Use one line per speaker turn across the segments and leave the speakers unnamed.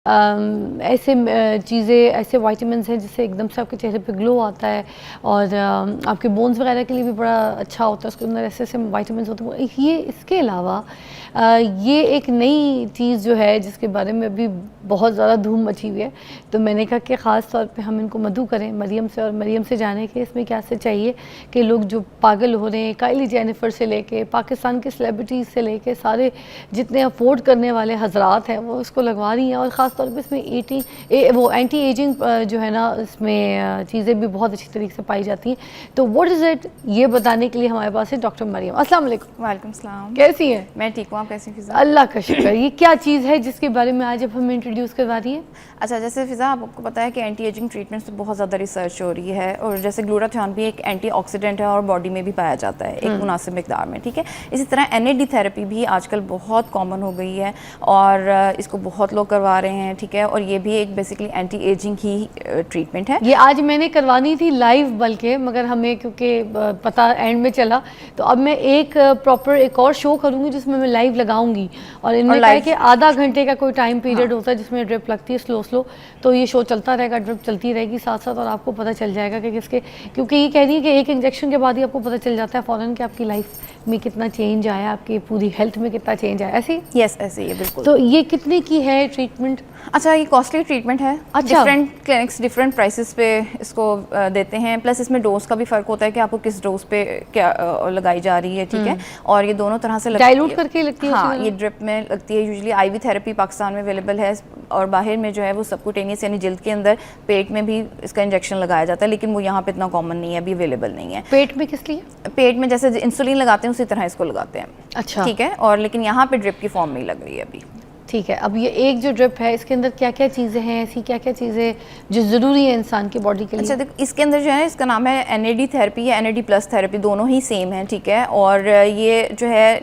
ऐसे चीज़ें, ऐसे विटामिन्स हैं जिससे एकदम से आपके चेहरे पे ग्लो आता है और आपके बोन्स वगैरह के लिए भी बड़ा अच्छा होता है। उसके अंदर ऐसे ऐसे विटामिन्स होते हैं। ये इसके अलावा ये एक नई चीज़ जो है जिसके बारे में अभी बहुत ज़्यादा धूम मची हुई है, तो मैंने कहा कि ख़ास तौर पे हम इनको मधु करें मरियम से, और मरियम से जाने के इसमें क्या से चाहिए कि लोग जो पागल हो रहे हैं, काइली जेनिफर से लेके पाकिस्तान के सेलिब्रिटीज़ से लेके सारे जितने अफोर्ड करने वाले हजरात हैं वो इसको लगवा रही हैं। और ख़ास तौर पे इसमें वो एंटी एजिंग जो है ना, इसमें चीज़ें भी बहुत अच्छी तरीके से पाई जाती हैं। तो व्हाट इज़ इट, ये बताने के लिए हमारे पास है डॉक्टर मरियम। अस्सलाम वालेकुम।
वालेकुम सलाम।
कैसी हैं?
मैं ठीक हूँ, आप कैसी फ़िज़ा?
अल्लाह का शुक्र। ये क्या चीज़ है जिसके बारे में आज अब हमें इंट्रोड्यूस करवा रही है?
अच्छा, जैसे फ़िज़ा आपको पता है कि एंटी एजिंग ट्रीटमेंट्स पे बहुत ज़्यादा रिसर्च हो रही है, और जैसे ग्लूटाथियोन भी एक एंटीऑक्सीडेंट है और बॉडी में भी पाया जाता है एक मुनासिब मिकदार में, ठीक है। इसी तरह NAD थेरेपी भी आजकल बहुत कॉमन हो गई है और इसको बहुत लोग करवा रहे हैं, ठीक है। और ये भी एक बेसिकली एंटी एजिंग ही ट्रीटमेंट है।
ये आज मैंने करवानी थी लाइव, बल्कि मगर हमें क्योंकि पता एंड में चला, तो अब मैं एक प्रॉपर एक और शो करूँगी जिसमें मैं लाइव लगाऊंगी। और इनमें क्या है कि आधा घंटे का कोई टाइम पीरियड होता है जिसमें ड्रिप लगती है स्लो स्लो, तो ये शो चलता रहेगा, ड्रिप चलती रहेगी साथ साथ, और आपको पता चल जाएगा कि किसके, क्योंकि ये कह रही है कि एक इंजेक्शन के बाद ही आपको पता चल जाता है फ़ौरन कि आपकी लाइफ में कितना चेंज आया, आपकी पूरी हेल्थ में कितना चेंज आया। ऐसे ही?
यस, ऐसे ही है बिल्कुल।
तो ये कितने की है ट्रीटमेंट?
अच्छा, ये कॉस्टली ट्रीटमेंट है।
अच्छा।
डिफरेंट क्लिनिक्स डिफरेंट प्राइसेस पे इसको देते हैं, प्लस इसमें डोज का भी फ़र्क होता है कि आपको किस डोज पे क्या लगाई जा रही है, ठीक है। और ये दोनों तरह से
डाइल्यूट करके लगती है?
हाँ, ये ड्रिप में लगती है। यूजुअली IV थेरेपी पाकिस्तान में अवेलेबल है, और बाहर में जो है वो सबक्यूटेनियस यानी जिल्द के अंदर पेट में भी इसका इंजेक्शन लगाया जाता है, लेकिन वो यहाँ पे इतना कॉमन नहीं है, अभी अवेलेबल नहीं है।
पेट में किस लिए?
पेट में जैसे इंसुलिन लगाते हैं उसी तरह इसको लगाते हैं।
अच्छा,
ठीक है। और लेकिन यहाँ पे ड्रिप की फॉर्म में ही लग रही है अभी।
ठीक है। अब ये एक जो ड्रिप है इसके अंदर क्या क्या चीज़ें हैं, ऐसी क्या क्या चीज़ें जो ज़रूरी है इंसान की बॉडी के लिए?
अच्छा देखो, इसके अंदर जो है इसका नाम है NAD थेरेपी या NAD प्लस थेरेपी, दोनों ही सेम है, ठीक है। और ये जो है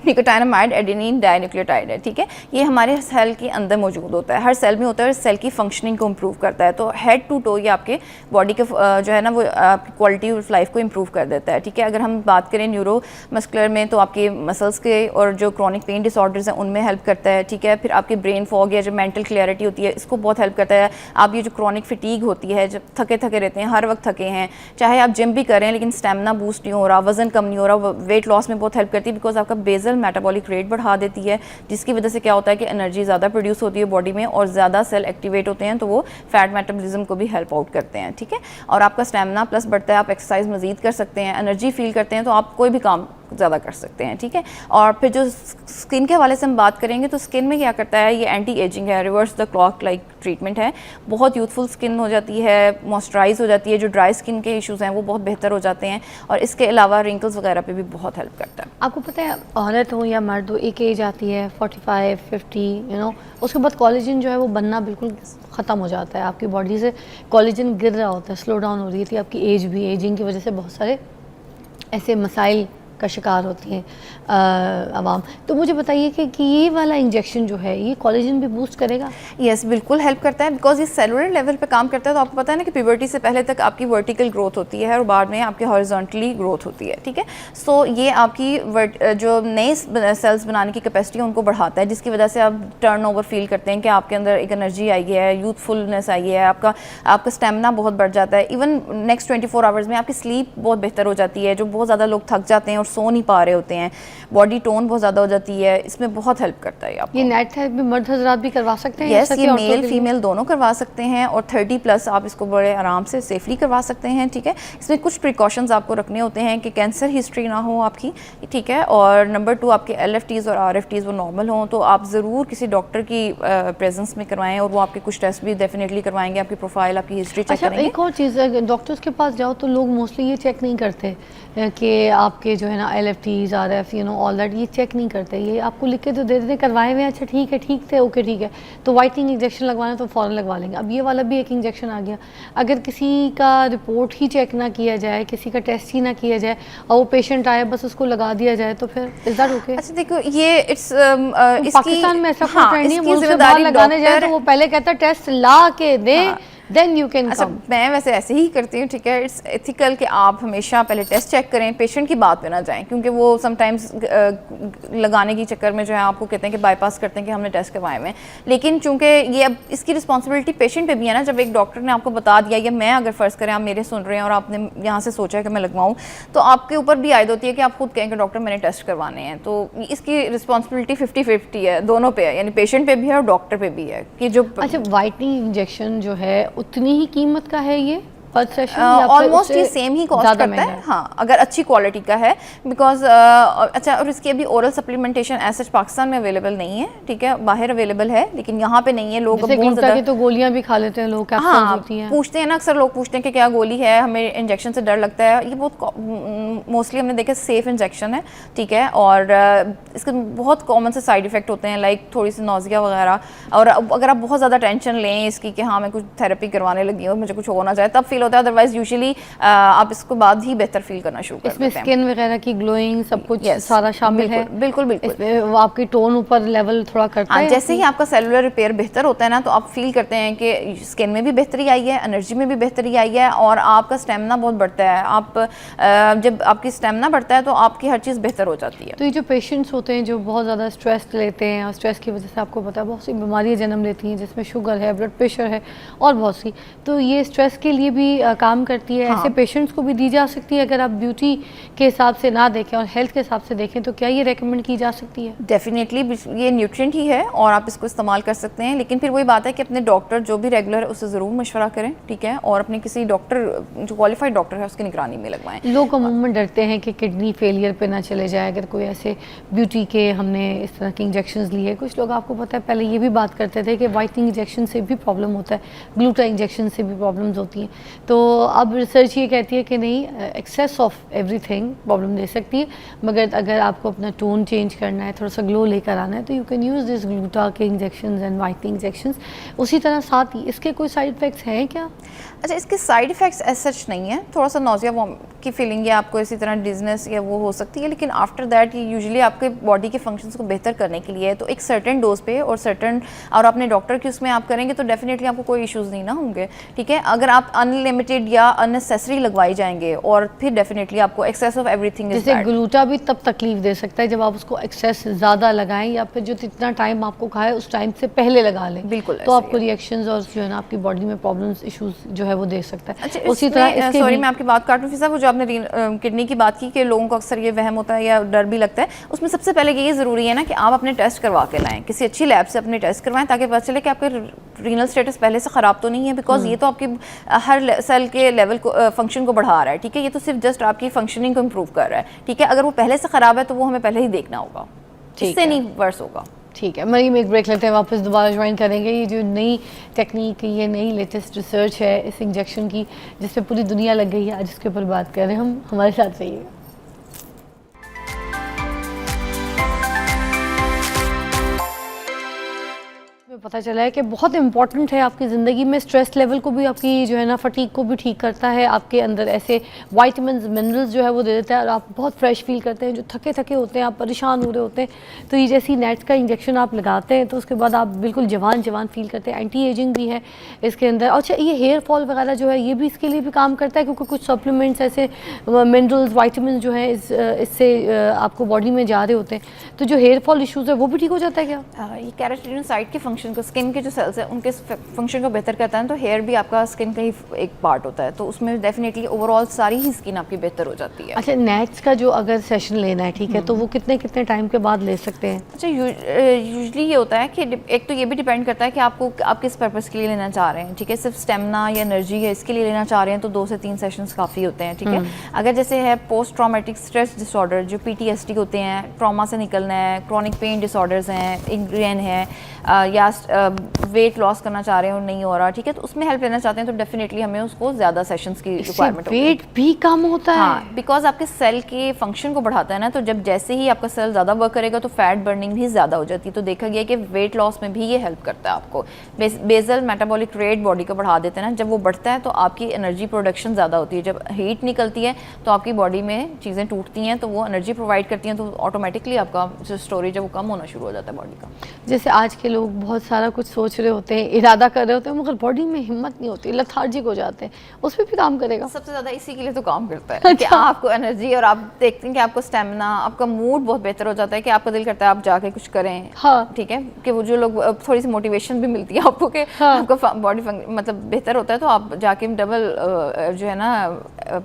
निकोटाइनामाइड एडेनिन डाइन्यूक्लियोटाइड है, ठीक है। ये हमारे सेल के अंदर मौजूद होता है, हर सेल में होता है, और सेल की फंक्शनिंग को इम्प्रूव करता है। तो हेड टू टो ये आपके बॉडी के जो है ना वो आपकी क्वालिटी ऑफ लाइफ को इम्प्रूव कर देता है, ठीक है। अगर हम बात करें न्यूरो मस्कुलर में, तो आपके मसल्स के और जो क्रॉनिक पेन डिसऑर्डर्स हैं उनमें हेल्प करता है, ठीक है। फिर आपकी ब्रेन फॉग या जो मेंटल क्लियरिटी होती है इसको बहुत हेल्प करता है। आप ये जो क्रॉनिक फिटीग होती है, जब थके थके रहते हैं, हर वक्त थके हैं, चाहे आप जिम भी करें लेकिन स्टेमिना बूस्ट नहीं हो रहा, वजन कम नहीं हो रहा, वेट लॉस में बहुत हेल्प करती है, बिकॉज आपका बेसल मेटाबॉलिक रेट बढ़ा देती है, जिसकी वजह से क्या होता है कि एनर्जी ज़्यादा प्रोड्यूस होती है बॉडी में और ज़्यादा सेल एक्टिवेट होते हैं, तो वो फैट मेटाबॉलिज्म को भी हेल्प आउट करते हैं, ठीक है। और आपका स्टेमिना प्लस बढ़ता है, आप एक्सरसाइज मजीद कर सकते हैं, एनर्जी फील करते हैं, तो आप कोई भी काम ज़्यादा कर सकते हैं, ठीक है। और फिर जो स्किन के हवाले से हम बात करेंगे, तो स्किन में क्या करता है, ये एंटी एजिंग है, reverse the clock like treatment है। बहुत यूथफुल स्किन हो जाती है, मॉइस्चराइज हो जाती है, जो ड्राई स्किन के इश्यूज़ हैं वो बहुत बेहतर हो जाते हैं, और इसके अलावा रिंकल्स वगैरह पे भी बहुत हेल्प करता है।
आपको पता है औरत हो या मर्द हो, एक एज आती है 45 50, उसके बाद कोलेजन जो है वो बनना बिल्कुल ख़त्म हो जाता है, आपकी बॉडी से कोलेजन गिर रहा होता है, स्लो डाउन हो रही थी आपकी एज भी, एजिंग की वजह से बहुत सारे ऐसे मसाइल का शिकार होती हैं आवाम। तो मुझे बताइए कि ये वाला इंजेक्शन जो है ये कोलेजन भी बूस्ट करेगा?
यस, बिल्कुल हेल्प करता है, बिकॉज ये सेलुलर लेवल पे काम करता है। तो आपको पता है ना कि प्यूबर्टी से पहले तक आपकी वर्टिकल ग्रोथ होती है और बाद में आपकी हॉरिजॉन्टली ग्रोथ होती है, ठीक है। सो ये आपकी जो नए सेल्स बनाने की कैपेसिटी है उनको बढ़ाता है, जिसकी वजह से आप टर्नओवर फील करते हैं कि आपके अंदर एक एनर्जी आई है, यूथफुलनेस आई है, आपका स्टेमिना बहुत बढ़ जाता है। इवन नेक्स्ट 24 आवर्स में आपकी स्लीप बहुत बेहतर हो जाती है, जो बहुत ज़्यादा लोग थक जाते हैं और सो नहीं पा रहे होते हैं, बॉडी टोन बहुत ज़्यादा हो जाती है, इसमें बहुत हेल्प करता है आपको।
ये नाइट थेरेपी मर्द हजरात भी करवा सकते हैं?
यस, ये मेल फीमेल दोनों करवा सकते हैं, और 30+ आप इसको बड़े आराम से सेफली करवा सकते हैं, ठीक है। इसमें कुछ प्रिकॉशंस आपको रखने होते हैं कि कैंसर हिस्ट्री ना हो आपकी, ठीक है। और नंबर 2 आपके LFTs और RFTs वो नॉर्मल हों, तो आप ज़रूर किसी डॉक्टर की प्रेजेंस में करवाएं, और वो आपके कुछ टेस्ट भी डेफिनेटली करवाएंगे, आपकी प्रोफाइल आपकी हिस्ट्री चेक करेंगे।
एक और चीज़, डॉक्टर्स के पास जाओ तो लोग मोस्टली ये चेक नहीं करते कि आपके जो है ना LFTs RF ऑल दैट, ये चेक नहीं करते, ये आपको लिख के तो दे देते हैं, करवाए हुए हैं, अच्छा ठीक है, ठीक थे, ओके ठीक है, तो वाइटनिंग इंजेक्शन लगवाना तो फ़ौरन लगवा लेंगे। अब ये वाला भी एक इंजेक्शन आ गया, अगर किसी का रिपोर्ट ही चेक ना किया जाए, किसी का टेस्ट ही ना किया जाए, और वो पेशेंट आए बस उसको लगा दिया जाए, तो फिर इज दैट ओके?
अच्छा देखो, ये
पाकिस्तान में ऐसा कोई ट्रेंड नहीं है, मुझसे बाहर लगाने जाए तो वो पहले कहता है टेस्ट ला के दे, देन यू कैन
अच्छा,
कम।
मैं वैसे ऐसे ही करती हूँ, ठीक है। इट्स एथिकल कि आप हमेशा पहले टेस्ट चेक करें, पेशेंट की बात पे ना जाएं, क्योंकि वो समटाइम्स लगाने की चक्कर में जो है आपको कहते हैं कि बाईपास करते हैं कि हमने टेस्ट करवाए हुए हैं। लेकिन चूंकि ये अब इसकी रिस्पॉन्सिबिलिटी पेशेंट पे भी है ना, जब एक डॉक्टर ने आपको बता दिया, या मैं अगर फ़र्ज़ करें आप मेरे सुन रहे हैं और आपने यहाँ से सोचा है कि मैं लगवाऊँ, तो आपके ऊपर भी आयद होती है कि आप खुद कहें कि डॉक्टर मैंने टेस्ट करवाने हैं। तो इसकी रिस्पॉन्सिबिलिटी 50-50 है, दोनों पे है, यानी पेशेंट पे भी है और डॉक्टर पे भी है कि जो
अच्छा, वाइटनिंग इंजेक्शन जो है उतनी ही कीमत का है ये पर सेशन?
ऑलमोस्ट ये सेम ही कॉस्ट करता है, हाँ, अगर अच्छी क्वालिटी का है। बिकॉज अच्छा, और इसकी अभी ओरल सप्लीमेंटेशन ऐसा पाकिस्तान में अवेलेबल नहीं है, ठीक है, बाहर अवेलेबल है लेकिन यहाँ पे नहीं है। लोग बहुत ज़्यादा
तो गोलियां भी खा लेते हैं लोग, कैप्सूल्स होती हैं।
पूछते हैं ना, अक्सर लोग पूछते हैं कि क्या गोली है, हमें इंजेक्शन से डर लगता है। ये बहुत मोस्टली हमने देखा सेफ इंजेक्शन है, ठीक है, और इसके बहुत कॉमन से साइड इफेक्ट होते हैं, लाइक थोड़ी सी नौजिया वगैरह। और अगर आप बहुत ज़्यादा टेंशन लें इसकी कि हाँ मैं कुछ थेरेपी करवाने लगी हूँ, मुझे कुछ हो ना जाए, तब फील होता है। अदरवाइज यूजुअली आप इसको बाद ही बेहतर फील करना शुरू कर देते हैं।
इसमें स्किन वगैरह की ग्लोइंग सब कुछ सारा शामिल है?
बिल्कुल बिल्कुल।
इसमें वो आपकी टोन ऊपर लेवल थोड़ा करता है?
जैसे ही आपका सेलुलर रिपेयर बेहतर होता है ना, तो आप फील करते हैं कि स्किन में भी बेहतरी आई है, एनर्जी में भी बेहतरी आई है, और आपका स्टेमिना बहुत बढ़ता है। आप जब आपकी स्टेमिना बढ़ता है तो आपकी हर चीज़ बेहतर हो जाती है।
तो ये जो पेशेंट्स होते हैं जो बहुत ज़्यादा स्ट्रेस लेते हैं, और स्ट्रेस की वजह से आपको पता है बहुत सी बीमारियाँ जन्म लेती हैं, जिसमें शुगर है, ब्लड प्रेशर है और बहुत सी, तो ये स्ट्रेस के लिए भी काम करती है। ऐसे पेशेंट्स को भी दी जा सकती है? अगर आप ब्यूटी के हिसाब से ना देखें और हेल्थ के हिसाब से देखें तो क्या ये रेकमेंड की जा सकती है?
डेफिनेटली, ये न्यूट्रिएंट ही है और आप इसको इस्तेमाल कर सकते हैं, लेकिन फिर वही बात है कि अपने डॉक्टर जो भी रेगुलर है उससे ज़रूर मशवरा करें, ठीक है, और अपने किसी डॉक्टर जो क्वालिफाइड डॉक्टर है उसकी निगरानी में लगवाएं।
लोग अमूमन डरते हैं कि किडनी फेलियर पे ना चले जाए अगर कोई ऐसे ब्यूटी के हमने इस तरह के इंजेक्शंस लिए। कुछ लोग, आपको पता है, पहले ये भी बात करते थे कि वाइटनिंग इंजेक्शन से भी प्रॉब्लम होता है, ग्लूटा इंजेक्शन से भी प्रॉब्लम्स होती हैं। तो अब रिसर्च ये कहती है कि नहीं, एक्सेस ऑफ एवरीथिंग प्रॉब्लम दे सकती है, मगर अगर आपको अपना टोन चेंज करना है, थोड़ा सा ग्लो लेकर आना है, तो you can use this gluta के इंजेक्शंस एंड वाइटनिंग इंजेक्शंस। उसी तरह साथ ही इसके कोई साइड इफ़ेक्ट्स हैं क्या?
अच्छा, इसके साइड इफ़ेक्ट्स एज सच नहीं है, थोड़ा सा नौजिया की फीलिंग या आपको इसी तरह डिजनेस या वो हो सकती है, लेकिन आफ्टर दैट ये यूजुअली आपके बॉडी के फंक्शंस को बेहतर करने के लिए है। तो एक सर्टेन डोज पे और अपने डॉक्टर की उसमें आप करेंगे तो डेफिनेटली आपको कोई इश्यूज़ नहीं ना होंगे, ठीक है। अगर आप अनलिमिटेड या अननेसेसरी लगवाई जाएंगे और फिर डेफिनेटली आपको एक्सेस ऑफ एवरीथिंग इज
जैसे ग्लूटा भी तब तकलीफ दे सकता है जब आप उसको एक्सेस ज़्यादा लगाएं, या फिर जो जितना टाइम आपको खाए उस टाइम से पहले लगा लें,
बिल्कुल,
तो आपको रिएक्शंस और जो है ना आपकी बॉडी में प्रॉब्लम्स, इश्यूज जो है वो दे सकता है।
अच्छा,
उसी तरह
सॉरी मैं आपकी बात काटूं फिजा, वो जो आपने किडनी की बात की कि लोगों को अक्सर ये वहम होता है या डर भी लगता है, उसमें सबसे पहले ये ज़रूरी है ना कि आप अपने टेस्ट करवा के लाएं, किसी अच्छी लैब से अपने टेस्ट करवाएं, ताकि पता चले कि आपके रीनल स्टेटस पहले से ख़राब तो नहीं है। बिकॉज ये तो आपकी हर सेल के लेवल को फंक्शन को बढ़ा रहा है, ठीक है, ये तो सिर्फ जस्ट आपकी फंक्शनिंग को इम्प्रूव कर रहा है, ठीक है। अगर वो पहले से ख़राब है तो वो हमें पहले ही देखना होगा, इससे नहीं वर्स होगा।
ठीक है, मरीम एक ब्रेक लेते हैं, वापस दोबारा ज्वाइन करेंगे। ये जो नई टेक्निक, ये नई लेटेस्ट रिसर्च है इस इंजेक्शन की, जिस पे पूरी दुनिया लग गई है, आज इसके ऊपर बात कर रहे हैं हम, हमारे साथ रहिए। पता चला है कि बहुत इंपॉर्टेंट है आपकी ज़िंदगी में, स्ट्रेस लेवल को भी, आपकी जो है ना फटीग को भी ठीक करता है, आपके अंदर ऐसे वाइटामिन्स मिनरल्स जो है वो दे देता है और आप बहुत फ्रेश फील करते हैं। जो थके थके होते हैं, आप परेशान हो रहे होते हैं, तो ये जैसी नेट्स का इंजेक्शन आप लगाते हैं तो उसके बाद आप बिल्कुल जवान फील करते हैं। एंटी एजिंग भी है इसके अंदर। अच्छा, ये हेयर फॉल वगैरह जो है ये भी इसके लिए भी काम करता है, क्योंकि कुछ सप्लीमेंट्स ऐसे मिनरल्स, वाइटामिन जो है इससे आपको बॉडी में जा रहे होते हैं, तो जो हेयर फॉल इशूज़ है वो भी ठीक हो जाता है क्या?
ये केराटिनोसाइट के फंक्शन को, स्किन के जो सेल्स हैं उनके फंक्शन को बेहतर करता है। तो हेयर भी आपका स्किन का ही एक पार्ट होता है, तो उसमें डेफिनेटली ओवरऑल सारी ही स्किन आपकी बेहतर हो जाती है।
अच्छा, नेट्स का जो अगर सेशन लेना है, ठीक है, तो वो कितने टाइम के बाद ले सकते हैं?
अच्छा, यूजुअली ये होता है कि एक तो ये भी डिपेंड करता है कि आप किस पर्पज़ के लिए लेना चाह रहे हैं, ठीक है। सिर्फ स्टेमिना या एनर्जी है इसके लिए लेना चाह रहे हैं तो 2 से 3 सेशंस काफ़ी होते हैं, ठीक है। अगर जैसे है पोस्ट ट्रॉमेटिक स्ट्रेस डिसऑर्डर, जो PTSD होते हैं, ट्रॉमा से निकलना है, क्रॉनिक पेन डिसऑर्डर्स हैं, इंग्रेन है, या वेट लॉस करना चाह रहे हैं और नहीं हो रहा, ठीक है, तो उसमें हेल्प लेना चाहते हैं तो डेफिनेटली हमें उसको ज़्यादा सेशंस की रिक्वायरमेंट होगी।
वेट भी कम होता है?
हाँ, बिकॉज आपके सेल के फंक्शन को बढ़ाता है ना, तो जब जैसे ही आपका सेल ज़्यादा वर्क करेगा तो फैट बर्निंग भी ज़्यादा हो जाती है। तो देखा गया कि वेट लॉस में भी ये हेल्प करता है आपको। बेसल मेटाबॉलिक रेट बॉडी को बढ़ा देते हैं ना, जब वो बढ़ता है तो आपकी एनर्जी प्रोडक्शन ज़्यादा होती है। जब हीट निकलती है तो आपकी बॉडी में चीज़ें टूटती हैं, तो वो एनर्जी प्रोवाइड करती हैं, तो ऑटोमेटिकली आपका जो स्टोरेज है वो कम होना शुरू हो जाता है बॉडी का।
जैसे आज के लोग बहुत सारा कुछ सोच रहे रहे होते हैं, इरादा कर रहे होते हैं, मगर बॉडी में हिम्मत नहीं होती, लथार्जिक हो जाते हैं, उस पर भी काम करेगा?
सबसे ज़्यादा इसी के लिए तो काम करता है कि आपको एनर्जी, और आप देखते हैं कि आपको स्टेमिना, आपका मूड बहुत बेहतर हो जाता है कि आपका दिल करता है आप जाके कुछ करें।
हाँ।
ठीक है, कि वो जो लोग थोड़ी सी मोटिवेशन भी मिलती है आपको कि
हाँ।
आपका बॉडी मतलब बेहतर होता है, तो आप जाके डबल जो है ना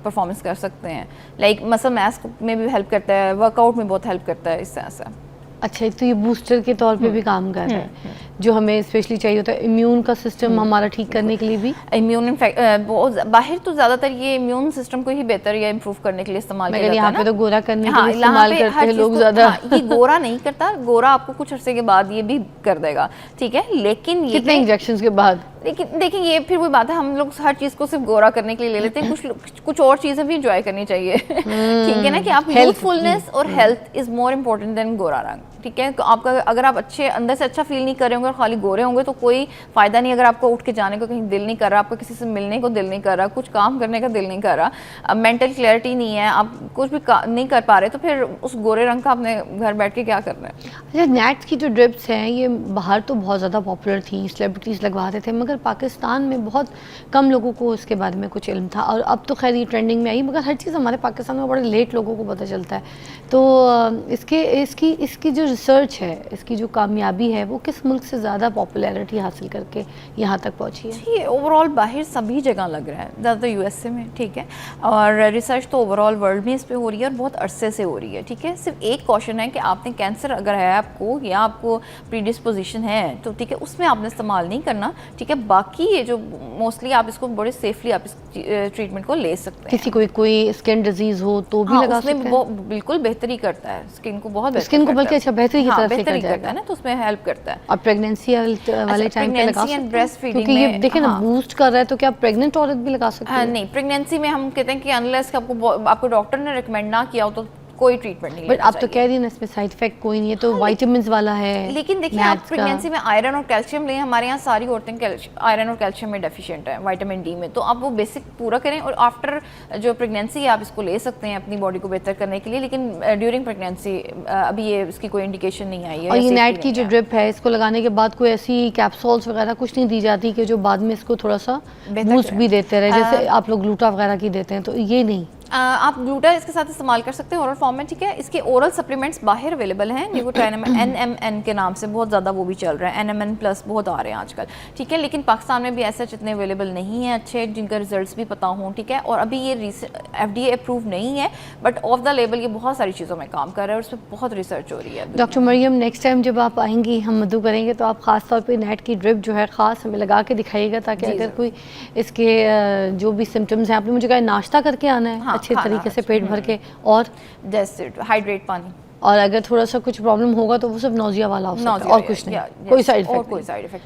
परफॉर्मेंस कर सकते हैं। लाइक मसल मास में भी हेल्प करता है, वर्कआउट में बहुत हेल्प करता है इस तरह से।
अच्छा, तो ये बूस्टर के तौर पे भी काम कर रहा है, जो हमें स्पेशली चाहिए होता है इम्यून का सिस्टम हमारा ठीक करने के लिए भी।
इम्यून बहुत बाहर तो ज़्यादातर ये इम्यून सिस्टम को ही बेहतर या इम्प्रूव करने के लिए इस्तेमाल किया जाता है।
यहाँ पे तो गोरा करने के
हाँ,
लिए इस्तेमाल करते हैं लोग ज़्यादा।
ये गोरा नहीं करता, गोरा आपको कुछ अरसे के बाद ये भी कर देगा, ठीक है, लेकिन ये
कितने इंजेक्शंस के बाद?
लेकिन देखिए ये फिर वही बात है, हम लोग हर चीज़ को सिर्फ गोरा करने के लिए ले लेते हैं, कुछ और चीज़ें भी इंजॉय करनी चाहिए। ठीक है ना, कि आप यूथफुलनेस और health is more important then गोरा रंग। ठीक है, तो आपका अगर आप अच्छे अंदर से अच्छा फील नहीं कर रहे होंगे और खाली गोरे होंगे तो कोई फ़ायदा नहीं। अगर आपको उठ के जाने को कहीं दिल नहीं कर रहा, आपको किसी से मिलने को दिल नहीं कर रहा, कुछ काम करने का दिल नहीं कर रहा, मेंटल क्लैरिटी नहीं है, आप कुछ भी नहीं कर पा रहे, तो फिर उस गोरे रंग का आपने घर बैठ के क्या करना है?
अच्छा, नैट्स की जो ड्रिप्स हैं ये बाहर तो बहुत ज़्यादा पॉपुलर थी, सेलिब्रिटीज़ लगवाते थे, मगर पाकिस्तान में बहुत कम लोगों को इसके बारे में कुछ इल्म था, और अब तो खैर ये ट्रेंडिंग में आई, मगर हर चीज़ हमारे पाकिस्तान में बड़े लेट लोगों को पता चलता है। तो इसकी जो रिसर्च है, इसकी जो कामयाबी है, वो किस मुल्क से ज़्यादा पॉपुलैरिटी हासिल करके यहाँ तक पहुँची है?
ये ओवरऑल बाहर सभी जगह लग रहा है, ज़्यादातर यूएसए में, ठीक है, और रिसर्च तो ओवरऑल वर्ल्ड में इस पे हो रही है और बहुत अरसे से हो रही है। ठीक है, सिर्फ एक क्वेश्चन है कि आपने कैंसर अगर है आपको या आपको प्रीडिस्पोजिशन है तो ठीक है उसमें आपने इस्तेमाल नहीं करना। ठीक है, बाकी ये जो मोस्टली आप इसको बड़े सेफली आप इस ट्रीटमेंट को ले सकते हैं।
किसी को कोई स्किन डिजीज हो तो भी लगा सकते हैं?
वो बिल्कुल बेहतरी करता है, स्किन को बहुत
स्किन को बल्कि अच्छा बेहतरी की तरफ से
करता है ना, तो उसमें हेल्प करता है।
और प्रेगनेंसी वाले टाइम पे लगा सकते हैं?
ब्रेस्ट फीडिंग
क्योंकि ये देखें ना बूस्ट कर रहा है, तो क्या प्रेग्नेंट औरत भी लगा सकती है?
नहीं, प्रेगनेंसी में हम कहते हैं कि अनलेस आपको डॉक्टर ने रिकमेंड ना किया हो तो कोई ट्रीटमेंट नहीं लेना
चाहिए। आप तो कह रही हैं ना इसमें साइड इफेक्ट कोई नहीं है, तो विटामिन्स वाला है।
लेकिन देखिए आप प्रेगनेंसी में आयरन और कैल्शियम लें, हमारे यहाँ सारी औरतें आयरन और कैल्शियम में डेफिशिएंट है, विटामिन डी में, तो आप वो बेसिक पूरा करें और आफ्टर जो प्रेगनेंसी है आप इसको ले सकते हैं अपनी बॉडी को बेहतर करने के लिए। लेकिन ड्यूरिंग प्रेगनेंसी अभी ये इसकी कोई इंडिकेशन नहीं आई है।
और ये नाइट की जो ड्रिप है, इसको लगाने के बाद कोई ऐसी कैप्सूल्स वगैरह कुछ नहीं दी जाती कि जो बाद में इसको थोड़ा सा बूस्ट भी देते रहे, जैसे आप लोग ग्लूटा वगैरह की देते हैं, तो ये नहीं?
आप ग्लूटा इसके साथ इस्तेमाल कर सकते हैं ओरल फॉर्म में। ठीक है, इसके ओरल सप्लीमेंट्स बाहर अवेलेबल हैं, निकोटाइनामाइड NMN के नाम से बहुत ज़्यादा वो भी चल रहा है, NMN प्लस बहुत आ रहे हैं आजकल। ठीक है, लेकिन पाकिस्तान में भी ऐसे इतने अवेलेबल नहीं है अच्छे जिनका रिजल्ट्स भी पता हों। ठीक है, और अभी ये FDA अप्रूव नहीं है, बट ऑफ द लेबल ये बहुत सारी चीज़ों में काम कर रहा है और उस पर बहुत रिसर्च हो रही है।
डॉक्टर मरियम, नेक्स्ट टाइम जब आप आएंगी, हम मदू करेंगे, तो आप ख़ास तौर पर नेट की ड्रिप जो है ख़ास हमें लगा के दिखाइएगा, ताकि अगर कोई इसके जो भी सिम्टम्स हैं, आपने मुझे कहा नाश्ता करके आना है अच्छे तरीके से पेट भर के, और
जैसे हाइड्रेट पानी,
और अगर थोड़ा सा कुछ प्रॉब्लम होगा तो वो सिर्फ नौजिया वाला हो सकता है और कुछ नहीं, कोई साइड इफेक्ट नहीं।